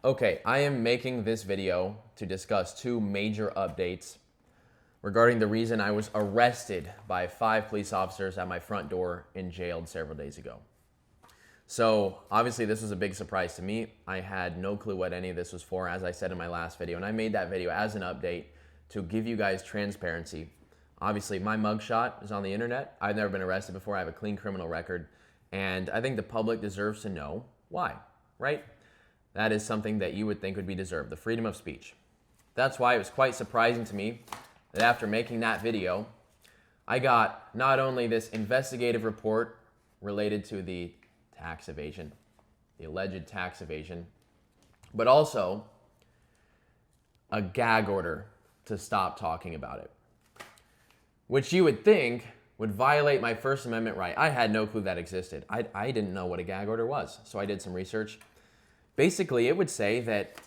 Okay, I am making this video to discuss two major updates regarding the reason I was arrested by 5 police officers at my front door and jailed several days ago. So obviously this was a big surprise to me. I had no clue what any of this was for, as I said in my last video, and I made that video as an update to give you guys transparency. Obviously my mugshot is on the internet. I've never been arrested before. I have a clean criminal record, and I think the public deserves to know why, right? That is something that you would think would be deserved, the freedom of speech. That's why it was quite surprising to me that after making that video, I got not only this investigative report related to the tax evasion, the alleged tax evasion, but also a gag order to stop talking about it, which you would think would violate my First Amendment right. I had no clue that existed. I didn't know what a gag order was, so I did some research. Basically, it would say that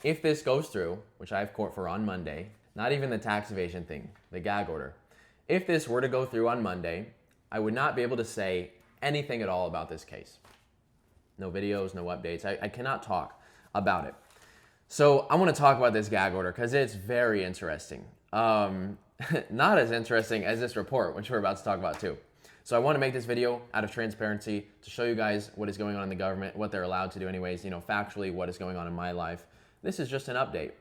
if this goes through, which I have court for on Monday, not even the tax evasion thing, the gag order, if this were to go through on Monday, I would not be able to say anything at all about this case. No videos, no updates. I cannot talk about it. So I want to talk about this gag order because it's very interesting. Not as interesting as this report, which we're about to talk about too. So I want to make this video out of transparency to show you guys what is going on in the government, what they're allowed to do anyways, factually what is going on in my life. This is just an update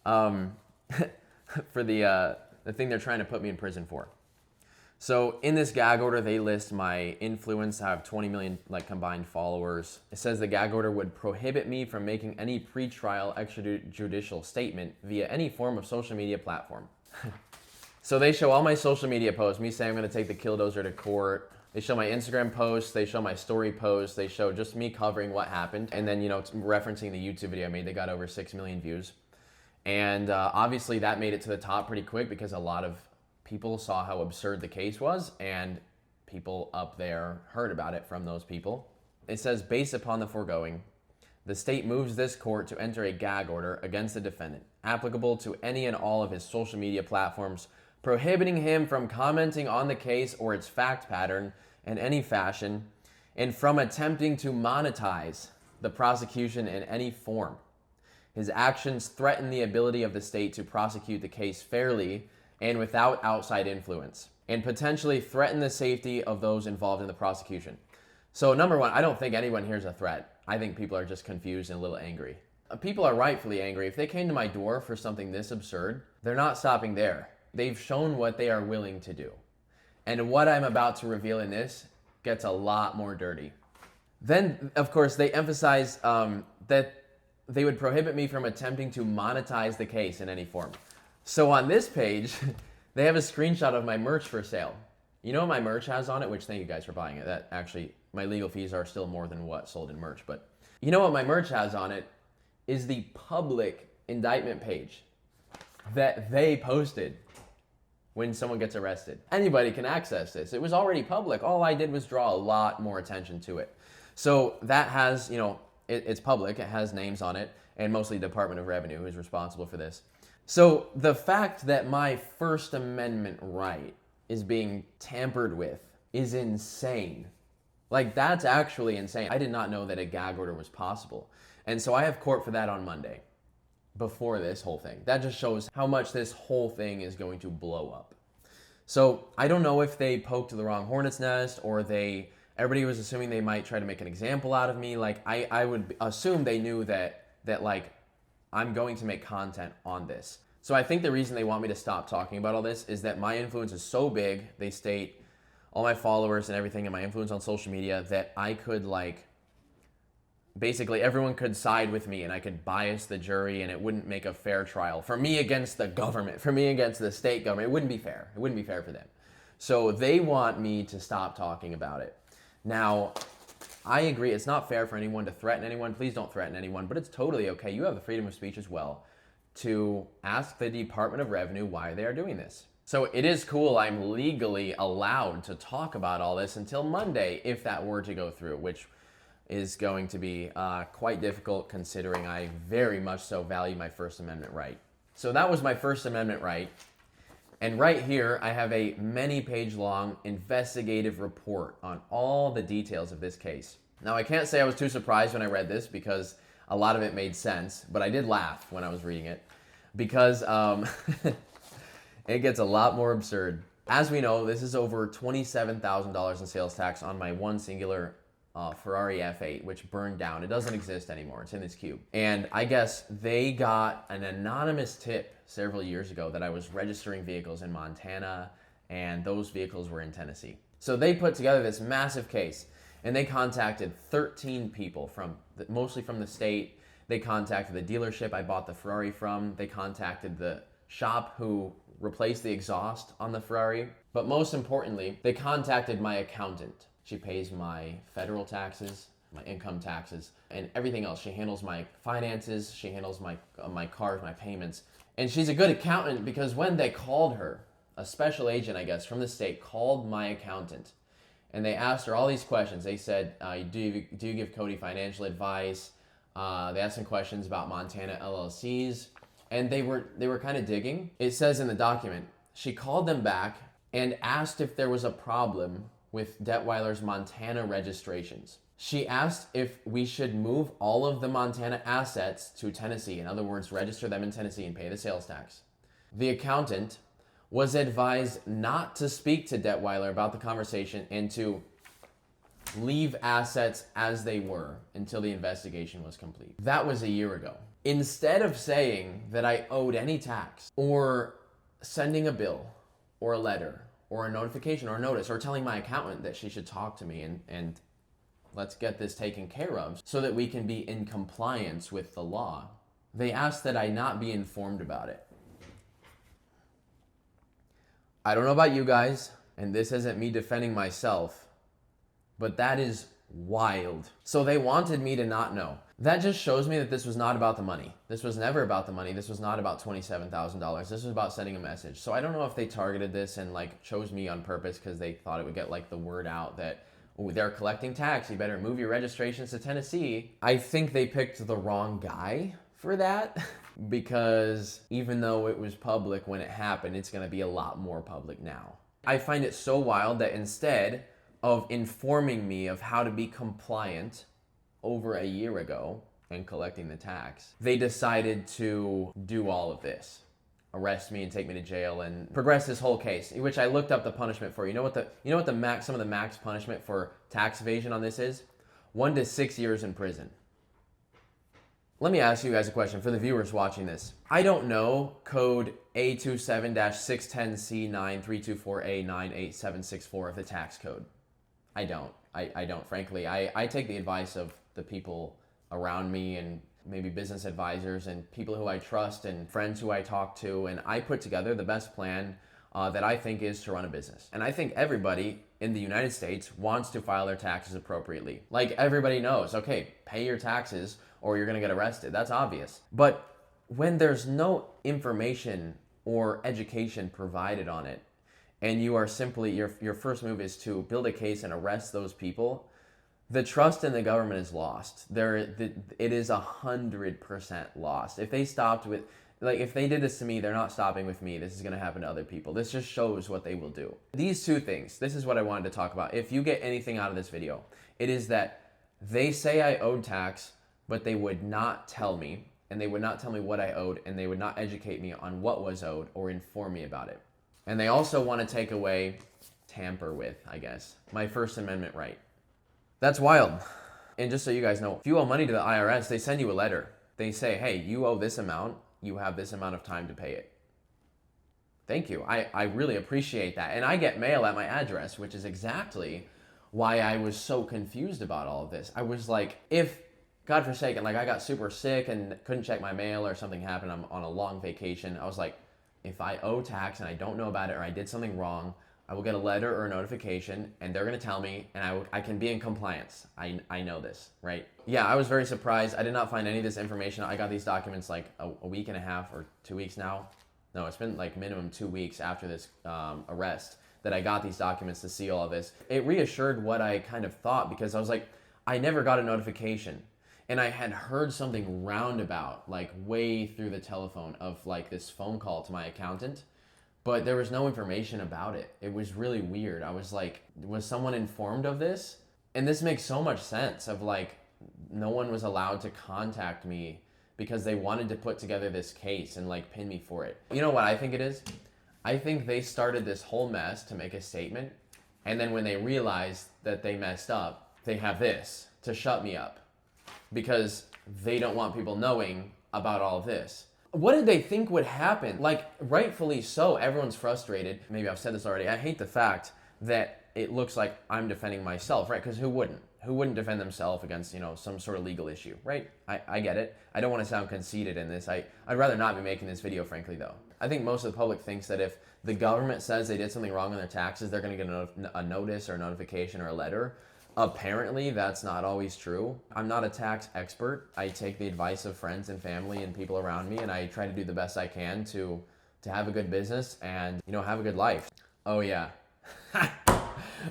for the thing they're trying to put me in prison for. So in this gag order, they list my influence. I have 20 million combined followers. It says the gag order would prohibit me from making any pretrial extrajudicial statement via any form of social media platform. So they show all my social media posts, me saying I'm going to take the killdozer to court. They show my Instagram posts, they show my story posts, they show just me covering what happened. And then, referencing the YouTube video I made, they got over 6 million views. And obviously that made it to the top pretty quick because a lot of people saw how absurd the case was, and people up there heard about it from those people. It says, based upon the foregoing, the state moves this court to enter a gag order against the defendant, applicable to any and all of his social media platforms, prohibiting him from commenting on the case or its fact pattern in any fashion, and from attempting to monetize the prosecution in any form. His actions threaten the ability of the state to prosecute the case fairly and without outside influence, and potentially threaten the safety of those involved in the prosecution. So number one, I don't think anyone here is a threat. I think people are just confused and a little angry. People are rightfully angry. If they came to my door for something this absurd, they're not stopping there. They've shown what they are willing to do. And what I'm about to reveal in this gets a lot more dirty. Then, of course, they emphasize that they would prohibit me from attempting to monetize the case in any form. So on this page, they have a screenshot of my merch for sale. You know what my merch has on it? Which, thank you guys for buying it. That actually, my legal fees are still more than what sold in merch. But you know what my merch has on it is the public indictment page that they posted when someone gets arrested. Anybody can access this. It was already public. All I did was draw a lot more attention to it. So that has, it's public. It has names on it, and mostly Department of Revenue is responsible for this. So the fact that my First Amendment right is being tampered with is insane. That's actually insane. I did not know that a gag order was possible. And so I have court for that on Monday, before this whole thing. That just shows how much this whole thing is going to blow up. So I don't know if they poked the wrong hornet's nest, or everybody was assuming they might try to make an example out of me. I would assume they knew that I'm going to make content on this. So I think the reason they want me to stop talking about all this is that my influence is so big. They state all my followers and everything and my influence on social media that I could basically everyone could side with me, and I could bias the jury, and it wouldn't make a fair trial for me against the government, for me against the state government. It wouldn't be fair. It wouldn't be fair for them. So they want me to stop talking about it. Now, I agree. It's not fair for anyone to threaten anyone. Please don't threaten anyone, but it's totally okay. You have the freedom of speech as well to ask the Department of Revenue why they are doing this. So it is cool. I'm legally allowed to talk about all this until Monday, if that were to go through, which is going to be quite difficult considering I very much so value my First Amendment right. So that was my First Amendment right. And right here, I have a many-page long investigative report on all the details of this case. Now, I can't say I was too surprised when I read this because a lot of it made sense, but I did laugh when I was reading it because it gets a lot more absurd. As we know, this is over $27,000 in sales tax on my one singular Ferrari F8, which burned down. It doesn't exist anymore. It's in this cube. And I guess they got an anonymous tip several years ago that I was registering vehicles in Montana, and those vehicles were in Tennessee. So they put together this massive case, and they contacted 13 people mostly from the state. They contacted the dealership I bought the Ferrari from. They contacted the shop who replaced the exhaust on the Ferrari. But most importantly, they contacted my accountant. She pays my federal taxes, my income taxes, and everything else. She handles my finances. She handles my cars, my payments. And she's a good accountant because when they called her, a special agent, I guess, from the state called my accountant, and they asked her all these questions. They said, do you give Cody financial advice? They asked some questions about Montana LLCs, and they were kind of digging. It says in the document, she called them back and asked if there was a problem with Detweiler's Montana registrations. She asked if we should move all of the Montana assets to Tennessee. In other words, register them in Tennessee and pay the sales tax. The accountant was advised not to speak to Detweiler about the conversation and to leave assets as they were until the investigation was complete. That was a year ago. Instead of saying that I owed any tax or sending a bill or a letter or a notification or a notice or telling my accountant that she should talk to me and let's get this taken care of so that we can be in compliance with the law, they asked that I not be informed about it. I don't know about you guys, and this isn't me defending myself, but that is wild. So they wanted me to not know. That just shows me that this was not about the money. This was never about the money. This was not about $27,000. This was about sending a message. So I don't know if they targeted this and chose me on purpose because they thought it would get the word out that, oh, they're collecting tax. You better move your registrations to Tennessee. I think they picked the wrong guy for that because even though it was public when it happened, it's going to be a lot more public now. I find it so wild that instead of informing me of how to be compliant over a year ago and collecting the tax, they decided to do all of this. Arrest me and take me to jail and progress this whole case, which I looked up the punishment for. You know what some of the max punishment for tax evasion on this is? 1 to 6 years in prison. Let me ask you guys a question for the viewers watching this. I don't know code A27-610C93248988764 of the tax code. I don't, frankly. I take the advice of the people around me and maybe business advisors and people who I trust and friends who I talk to, and I put together the best plan that I think is to run a business. And I think everybody in the United States wants to file their taxes appropriately. Like everybody knows, okay, pay your taxes or you're gonna get arrested. That's obvious. But when there's no information or education provided on it, and you are simply, your first move is to build a case and arrest those people, the trust in the government is lost. It is 100% lost. If they stopped with, if they did this to me, they're not stopping with me. This is gonna happen to other people. This just shows what they will do. These two things, this is what I wanted to talk about. If you get anything out of this video, it is that they say I owed tax, but they would not tell me, and they would not tell me what I owed, and they would not educate me on what was owed or inform me about it. And they also want to take away, tamper with, I guess, my First Amendment right. That's wild. And just so you guys know, if you owe money to the IRS, they send you a letter. They say, hey, you owe this amount. You have this amount of time to pay it. Thank you. I really appreciate that. And I get mail at my address, which is exactly why I was so confused about all of this. I was like, if, God forsaken, I got super sick and couldn't check my mail or something happened, I'm on a long vacation, I was like, if I owe tax and I don't know about it or I did something wrong, I will get a letter or a notification and they're going to tell me and I can be in compliance. I know this, right? Yeah, I was very surprised. I did not find any of this information. I got these documents a week and a half or 2 weeks now. No, it's been minimum 2 weeks after this arrest that I got these documents to see all of this. It reassured what I kind of thought because I was like, I never got a notification. And I had heard something roundabout, way through the telephone of this phone call to my accountant, but there was no information about it. It was really weird. I was like, was someone informed of this? And this makes so much sense of no one was allowed to contact me because they wanted to put together this case and like pin me for it. You know what I think it is? I think they started this whole mess to make a statement, and then when they realized that they messed up, they have this to shut me up because they don't want people knowing about all of this. What did they think would happen? Like, rightfully so, everyone's frustrated. Maybe I've said this already. I hate the fact that it looks like I'm defending myself, right? Because who wouldn't? Who wouldn't defend themselves against, some sort of legal issue, right? I get it. I don't want to sound conceited in this. I'd rather not be making this video, frankly, though. I think most of the public thinks that if the government says they did something wrong on their taxes, they're going to get a notice or a notification or a letter. Apparently, that's not always true. I'm not a tax expert. I take the advice of friends and family and people around me, and I try to do the best I can to have a good business and, have a good life. Oh, yeah.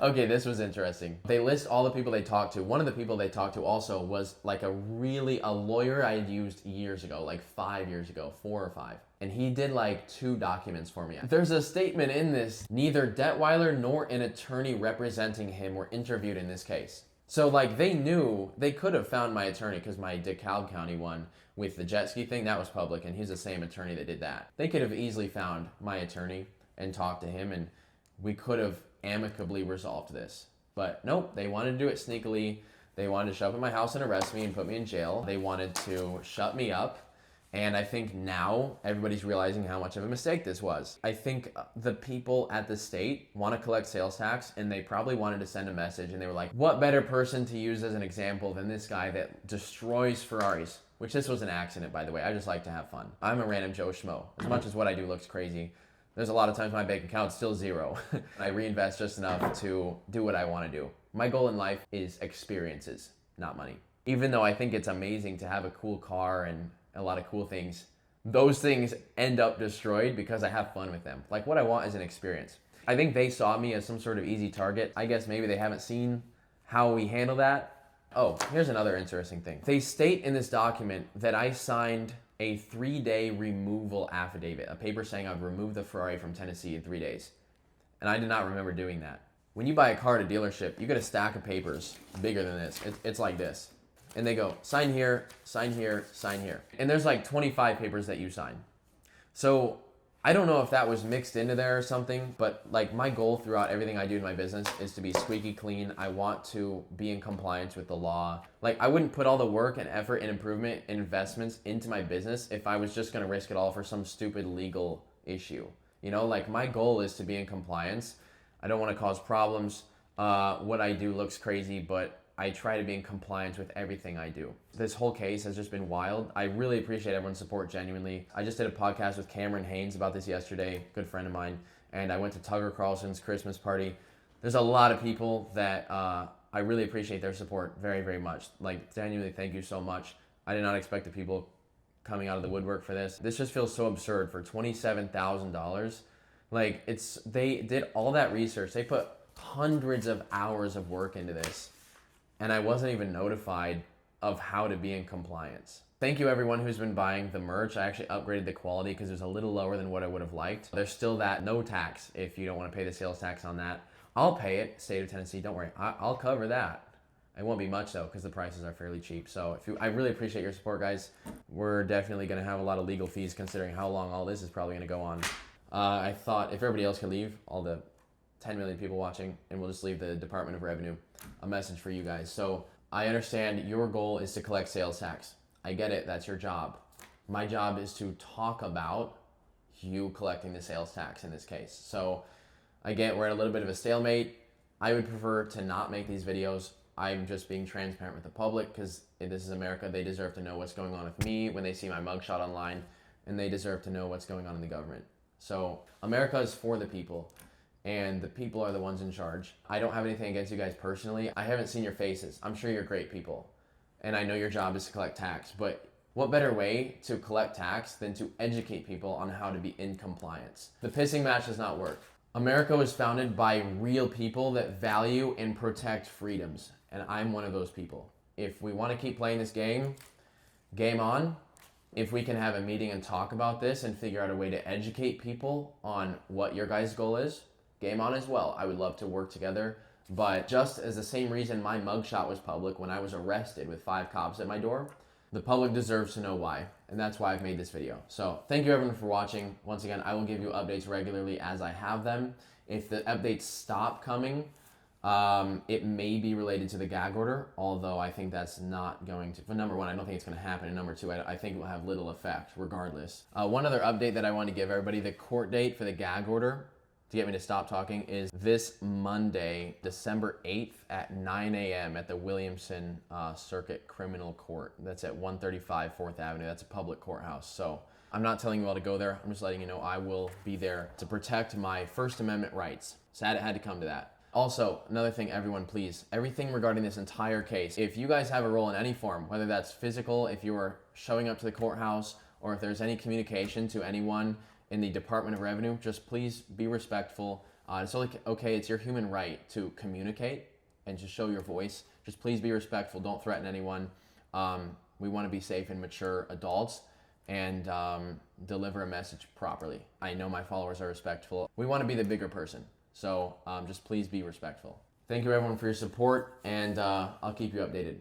Okay, this was interesting. They list all the people they talked to. One of the people they talked to also was like a lawyer I had used years ago, like 5 years ago, 4 or 5. And he did like 2 documents for me. There's a statement in this, neither Detweiler nor an attorney representing him were interviewed in this case. So like they knew, they could have found my attorney because my DeKalb County one with the jet ski thing, that was public and he's the same attorney that did that. They could have easily found my attorney and talked to him and we could have amicably resolved this. But nope, they wanted to do it sneakily. They wanted to show up at my house and arrest me and put me in jail. They wanted to shut me up. And I think now everybody's realizing how much of a mistake this was. I think the people at the state want to collect sales tax and they probably wanted to send a message and they were like, what better person to use as an example than this guy that destroys Ferraris? Which this was an accident, by the way. I just like to have fun. I'm a random Joe Schmo. As much as what I do looks crazy, there's a lot of times my bank account's still zero. I reinvest just enough to do what I want to do. My goal in life is experiences, not money. Even though I think it's amazing to have a cool car and a lot of cool things, those things end up destroyed because I have fun with them. Like what I want is an experience. I think they saw me as some sort of easy target. I guess maybe they haven't seen how we handle that. Oh, here's another interesting thing. They state in this document that I signed a 3-day removal affidavit, a paper saying I've removed the Ferrari from Tennessee in 3 days. And I did not remember doing that. When you buy a car at a dealership, you get a stack of papers bigger than this. It's like this. And they go, sign here, sign here, sign here. And there's like 25 papers that you sign. So I don't know if that was mixed into there or something, but like my goal throughout everything I do in my business is to be squeaky clean. I want to be in compliance with the law. Like I wouldn't put all the work and effort and improvement and investments into my business if I was just gonna risk it all for some stupid legal issue. Like my goal is to be in compliance. I don't wanna cause problems. What I do looks crazy, but I try to be in compliance with everything I do. This whole case has just been wild. I really appreciate everyone's support, genuinely. I just did a podcast with Cameron Haynes about this yesterday, good friend of mine, and I went to Tucker Carlson's Christmas party. There's a lot of people that I really appreciate their support very, very much. Like, genuinely, thank you so much. I did not expect the people coming out of the woodwork for this. This just feels so absurd for $27,000. Like, they did all that research. They put hundreds of hours of work into this. And I wasn't even notified of how to be in compliance. Thank you everyone who's been buying the merch. I actually upgraded the quality because it was a little lower than what I would have liked. There's still that no tax if you don't want to pay the sales tax on that. I'll pay it, state of Tennessee, don't worry. I'll cover that. It won't be much though because the prices are fairly cheap. So I really appreciate your support, guys. We're definitely gonna have a lot of legal fees considering how long all this is probably gonna go on. I thought if everybody else could leave, all the 10 million people watching, and we'll just leave the Department of Revenue a message for you guys. So I understand your goal is to collect sales tax. I get it, that's your job. My job is to talk about you collecting the sales tax in this case. So again, we're at a little bit of a stalemate. I would prefer to not make these videos. I'm just being transparent with the public because this is America. They deserve to know what's going on with me when they see my mugshot online, and they deserve to know what's going on in the government. So America is for the people. And the people are the ones in charge. I don't have anything against you guys personally. I haven't seen your faces. I'm sure you're great people. And I know your job is to collect tax, but what better way to collect tax than to educate people on how to be in compliance? The pissing match does not work. America was founded by real people that value and protect freedoms. And I'm one of those people. If we want to keep playing this game, game on. If we can have a meeting and talk about this and figure out a way to educate people on what your guys' goal is, game on as well. I would love to work together. But just as the same reason my mugshot was public when I was arrested with 5 cops at my door, the public deserves to know why. And that's why I've made this video. So thank you everyone for watching. Once again, I will give you updates regularly as I have them. If the updates stop coming, it may be related to the gag order, although I think that's not going to, for number one, I don't think it's going to happen, and number two, I think it will have little effect regardless. One other update that I want to give everybody, the court date for the gag order to get me to stop talking is this Monday, December 8th at 9 a.m. at the Williamson Circuit Criminal Court. That's at 135 4th Avenue. That's a public courthouse. So I'm not telling you all to go there. I'm just letting you know I will be there to protect my First Amendment rights. Sad it had to come to that. Also, another thing, everyone, please, everything regarding this entire case, if you guys have a role in any form, whether that's physical, if you are showing up to the courthouse, or if there's any communication to anyone in the Department of Revenue, just please be respectful. It's okay, it's your human right to communicate and to show your voice. Just please be respectful, don't threaten anyone. We want to be safe and mature adults and deliver a message properly. I know my followers are respectful. We want to be the bigger person. So just please be respectful. Thank you everyone for your support, and I'll keep you updated.